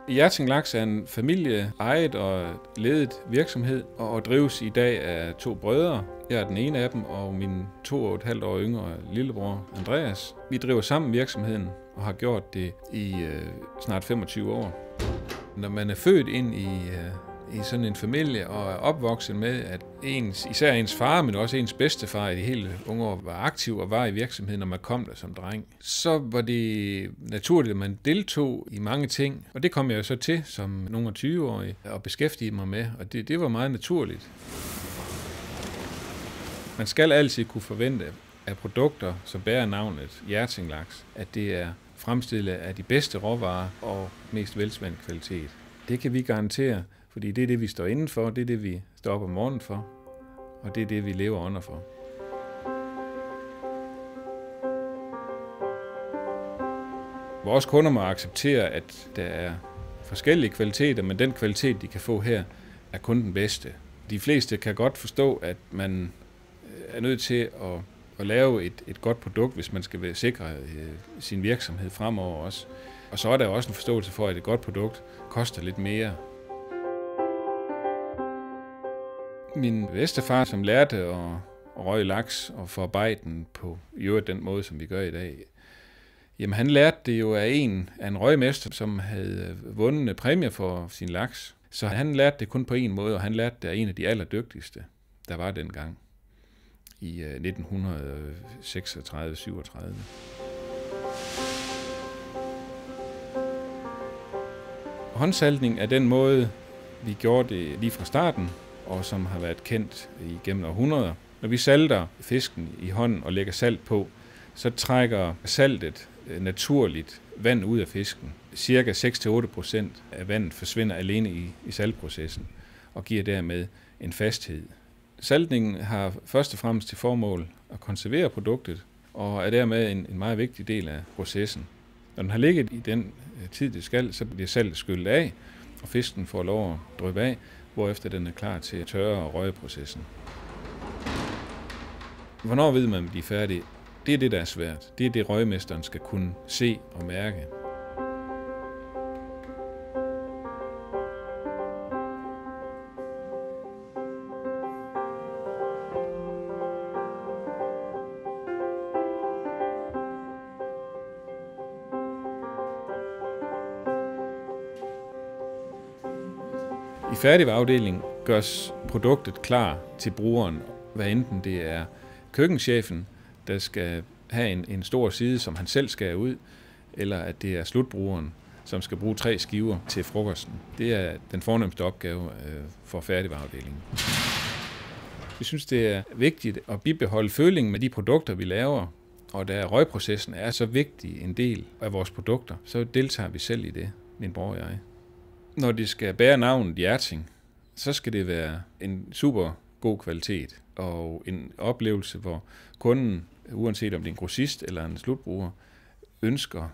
Hjerting Laks er en familieejet og ledet virksomhed og drives i dag af 2 brødre. Jeg er den ene af dem, og min 2,5 år yngre lillebror Andreas. Vi driver sammen virksomheden og har gjort det i snart 25 år. Når man er født ind i sådan en familie og er opvokset med, at især ens far, men også ens bedstefar i de hele unge år var aktiv og var i virksomheden, når man kom der som dreng, så var det naturligt, at man deltog i mange ting. Og det kom jeg jo så til som nogle 20-årig og beskæftigede mig med, og det var meget naturligt. Man skal altid kunne forvente af produkter, som bærer navnet Hjerting Laks, at det er fremstillet af de bedste råvarer og mest velsmagende kvalitet. Det kan vi garantere, fordi det er det, vi står inden for, det er det, vi står op om morgenen for, og det er det, vi lever under for. Vores kunder må acceptere, at der er forskellige kvaliteter, men den kvalitet, de kan få her, er kun den bedste. De fleste kan godt forstå, at man er nødt til at lave et godt produkt, hvis man skal sikre sin virksomhed fremover også. Og så er der også en forståelse for, at et godt produkt koster lidt mere. Min bedstefar, som lærte at røge laks og forarbejde den på den måde, som vi gør i dag, jamen han lærte det jo af en røgmester, som havde vundet præmier for sin laks. Så han lærte det kun på en måde, og han lærte det af en af de allerdygtigste, der var dengang i 1936-37. Håndsaltning er den måde, vi gjorde det lige fra starten, og som har været kendt igennem århundreder. Når vi salter fisken i hånden og lægger salt på, så trækker saltet naturligt vand ud af fisken. Cirka 6-8% af vandet forsvinder alene i saltprocessen og giver dermed en fasthed. Saltningen har først og fremmest til formål at konservere produktet og er dermed en meget vigtig del af processen. Når den har ligget i den tid, det skal, så bliver saltet skyllet af, og fisken får lov at dryppe af, hvorefter den er klar til at tørre og røgeprocessen. Hvornår ved man, at de er færdige? Det er det, der er svært. Det er det, røgmesteren skal kunne se og mærke. I færdigvareafdelingen gøres produktet klar til brugeren, hvad enten det er køkkenchefen, der skal have en stor side, som han selv skærer ud, eller at det er slutbrugeren, som skal bruge 3 skiver til frokosten. Det er den fornemste opgave for færdigvareafdelingen. Vi synes, det er vigtigt at bibeholde følingen med de produkter, vi laver, og da røgprocessen er så vigtig en del af vores produkter, så deltager vi selv i det, min bror og jeg. Når det skal bære navnet Hjerting, så skal det være en super god kvalitet og en oplevelse, hvor kunden, uanset om det er en grossist eller en slutbruger, ønsker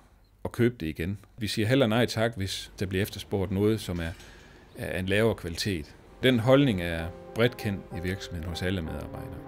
at købe det igen. Vi siger heller nej tak, hvis der bliver efterspurgt noget, som er en lavere kvalitet. Den holdning er bredt kendt i virksomheden hos alle medarbejdere.